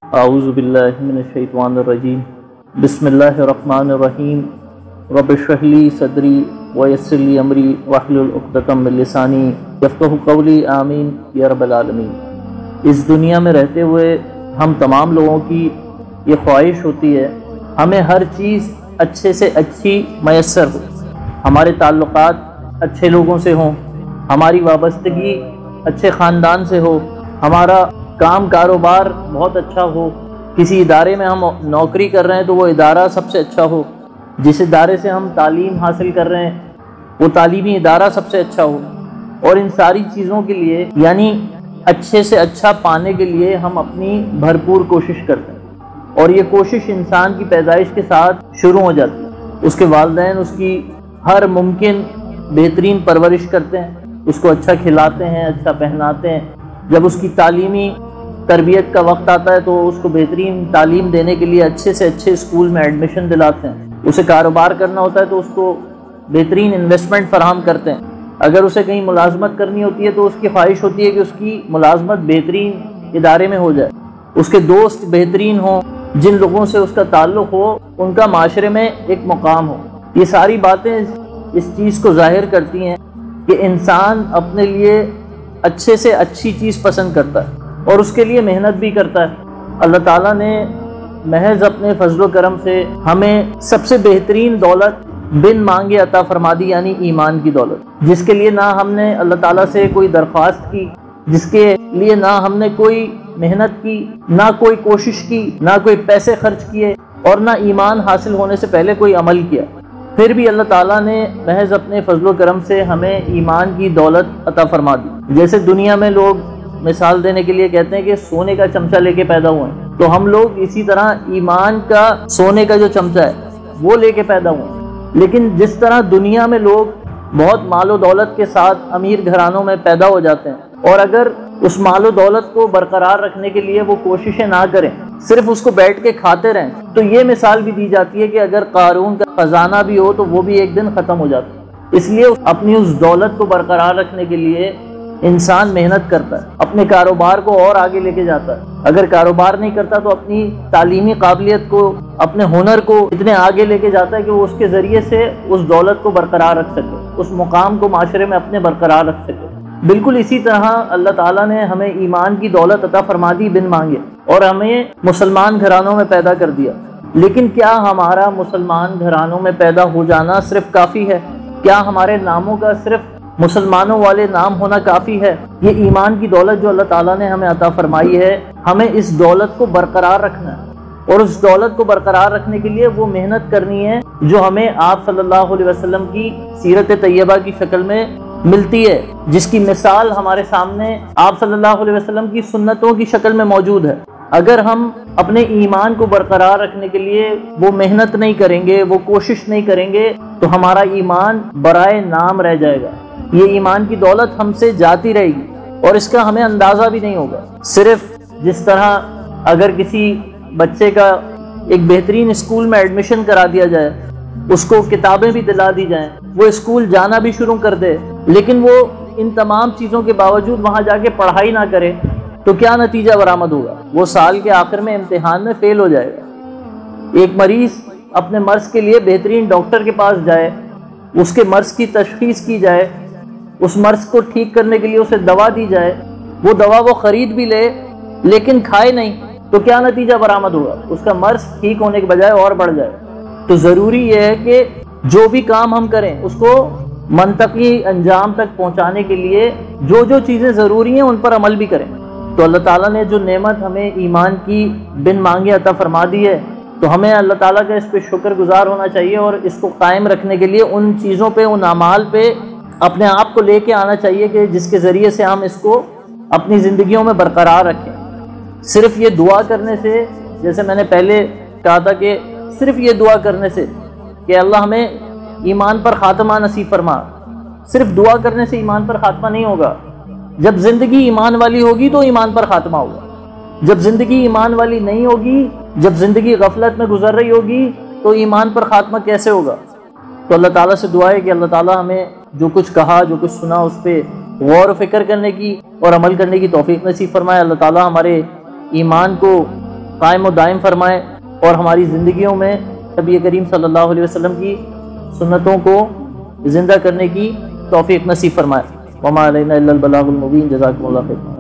اعوذ باللہ من الشیطان الرجیم بسم اللہ الرحمن الرحیم رب اشرح لی صدری ویسر لی امری واحلل عقدۃ من لسانی یفقہوا قولی آمین یا رب العالمین۔ اس دنیا میں رہتے ہوئے ہم تمام لوگوں کی یہ خواہش ہوتی ہے ہمیں ہر چیز اچھے سے اچھی میسر ہو، ہمارے تعلقات اچھے لوگوں سے ہوں، ہماری وابستگی اچھے خاندان سے ہو، ہمارا کام کاروبار بہت اچھا ہو، کسی ادارے میں ہم نوکری کر رہے ہیں تو وہ ادارہ سب سے اچھا ہو، جس ادارے سے ہم تعلیم حاصل کر رہے ہیں وہ تعلیمی ادارہ سب سے اچھا ہو، اور ان ساری چیزوں کے لیے یعنی اچھے سے اچھا پانے کے لیے ہم اپنی بھرپور کوشش کرتے ہیں، اور یہ کوشش انسان کی پیدائش کے ساتھ شروع ہو جاتی ہے۔ اس کے والدین اس کی ہر ممکن بہترین پرورش کرتے ہیں، اس کو اچھا کھلاتے ہیں، اچھا پہناتے ہیں۔ جب اس کی تعلیمی تربیت کا وقت آتا ہے تو اس کو بہترین تعلیم دینے کے لیے اچھے سے اچھے اسکول میں ایڈمیشن دلاتے ہیں۔ اسے کاروبار کرنا ہوتا ہے تو اس کو بہترین انویسٹمنٹ فراہم کرتے ہیں۔ اگر اسے کہیں ملازمت کرنی ہوتی ہے تو اس کی خواہش ہوتی ہے کہ اس کی ملازمت بہترین ادارے میں ہو جائے، اس کے دوست بہترین ہوں، جن لوگوں سے اس کا تعلق ہو ان کا معاشرے میں ایک مقام ہو۔ یہ ساری باتیں اس چیز کو ظاہر کرتی ہیں کہ انسان اپنے لیے اچھے سے اچھی چیز پسند کرتا ہے اور اس کے لیے محنت بھی کرتا ہے۔ اللہ تعالیٰ نے محض اپنے فضل و کرم سے ہمیں سب سے بہترین دولت بن مانگے عطا فرما دی، یعنی ایمان کی دولت، جس کے لیے نہ ہم نے اللہ تعالیٰ سے کوئی درخواست کی، جس کے لیے نہ ہم نے کوئی محنت کی، نہ کوئی کوشش کی، نہ کوئی پیسے خرچ کیے، اور نہ ایمان حاصل ہونے سے پہلے کوئی عمل کیا۔ پھر بھی اللہ تعالیٰ نے محض اپنے فضل و کرم سے ہمیں ایمان کی دولت عطا فرما دی۔ جیسے دنیا میں لوگ مثال دینے کے لیے کہتے ہیں کہ سونے کا چمچہ لے کے پیدا ہوئے ہیں، تو ہم لوگ اسی طرح ایمان کا سونے کا جو چمچہ ہے وہ لے کے پیدا ہوئے ہیں۔ لیکن جس طرح دنیا میں لوگ بہت مال و دولت کے ساتھ امیر گھرانوں میں پیدا ہو جاتے ہیں، اور اگر اس مال و دولت کو برقرار رکھنے کے لیے وہ کوششیں نہ کریں، صرف اس کو بیٹھ کے کھاتے رہیں، تو یہ مثال بھی دی جاتی ہے کہ اگر قارون کا خزانہ بھی ہو تو وہ بھی ایک دن ختم ہو جاتا ہے۔ اس لیے اپنی اس دولت کو برقرار رکھنے کے لیے انسان محنت کرتا ہے، اپنے کاروبار کو اور آگے لے کے جاتا ہے۔ اگر کاروبار نہیں کرتا تو اپنی تعلیمی قابلیت کو، اپنے ہنر کو اتنے آگے لے کے جاتا ہے کہ وہ اس کے ذریعے سے اس دولت کو برقرار رکھ سکے، اس مقام کو معاشرے میں اپنے برقرار رکھ سکے۔ بالکل اسی طرح اللہ تعالیٰ نے ہمیں ایمان کی دولت عطا فرما دی بن مانگے، اور ہمیں مسلمان گھرانوں میں پیدا کر دیا۔ لیکن کیا ہمارا مسلمان گھرانوں میں پیدا ہو جانا صرف کافی ہے؟ کیا ہمارے ناموں کا صرف مسلمانوں والے نام ہونا کافی ہے؟ یہ ایمان کی دولت جو اللہ تعالیٰ نے ہمیں عطا فرمائی ہے، ہمیں اس دولت کو برقرار رکھنا ہے، اور اس دولت کو برقرار رکھنے کے لیے وہ محنت کرنی ہے جو ہمیں آپ صلی اللہ علیہ وسلم کی سیرت طیبہ کی شکل میں ملتی ہے، جس کی مثال ہمارے سامنے آپ صلی اللہ علیہ وسلم کی سنتوں کی شکل میں موجود ہے۔ اگر ہم اپنے ایمان کو برقرار رکھنے کے لیے وہ محنت نہیں کریں گے، وہ کوشش نہیں کریں گے، تو ہمارا ایمان برائے نام رہ جائے گا۔ یہ ایمان کی دولت ہم سے جاتی رہے گی اور اس کا ہمیں اندازہ بھی نہیں ہوگا۔ صرف جس طرح اگر کسی بچے کا ایک بہترین اسکول میں ایڈمیشن کرا دیا جائے، اس کو کتابیں بھی دلا دی جائیں، وہ اسکول جانا بھی شروع کر دے، لیکن وہ ان تمام چیزوں کے باوجود وہاں جا کے پڑھائی نہ کرے، تو کیا نتیجہ برآمد ہوگا؟ وہ سال کے آخر میں امتحان میں فیل ہو جائے گا۔ ایک مریض اپنے مرض کے لیے بہترین ڈاکٹر کے پاس جائے، اس کے مرض کی تشخیص کی جائے، اس مرض کو ٹھیک کرنے کے لیے اسے دوا دی جائے، وہ دوا وہ خرید بھی لے لیکن کھائے نہیں، تو کیا نتیجہ برآمد ہوگا؟ اس کا مرض ٹھیک ہونے کے بجائے اور بڑھ جائے۔ تو ضروری یہ ہے کہ جو بھی کام ہم کریں اس کو منطقی انجام تک پہنچانے کے لیے جو جو چیزیں ضروری ہیں ان پر عمل بھی کریں۔ تو اللہ تعالیٰ نے جو نعمت ہمیں ایمان کی بن مانگے عطا فرما دی ہے، تو ہمیں اللہ تعالیٰ کا اس پہ شکر گزار ہونا چاہیے، اور اس کو قائم رکھنے کے لیے ان چیزوں پہ، ان اعمال پہ اپنے آپ کو لے کے آنا چاہیے کہ جس کے ذریعے سے ہم اس کو اپنی زندگیوں میں برقرار رکھیں۔ صرف یہ دعا کرنے سے، جیسے میں نے پہلے کہا تھا کہ صرف یہ دعا کرنے سے کہ اللہ ہمیں ایمان پر خاتمہ نصیب فرما، صرف دعا کرنے سے ایمان پر خاتمہ نہیں ہوگا۔ جب زندگی ایمان والی ہوگی تو ایمان پر خاتمہ ہوگا، جب زندگی ایمان والی نہیں ہوگی، جب زندگی غفلت میں گزر رہی ہوگی، تو ایمان پر خاتمہ کیسے ہوگا؟ تو اللہ تعالیٰ سے دعا ہے کہ اللہ تعالیٰ ہمیں جو کچھ کہا، جو کچھ سنا، اس پہ غور و فکر کرنے کی اور عمل کرنے کی توفیق نصیب فرمائے۔ اللہ تعالیٰ ہمارے ایمان کو قائم و دائم فرمائے اور ہماری زندگیوں میں نبی کریم صلی اللہ علیہ وسلم کی سنتوں کو زندہ کرنے کی توفیق نصیب فرمائے۔ وما علینا الا البلاغ المبین۔ جزاکم اللہ خیر۔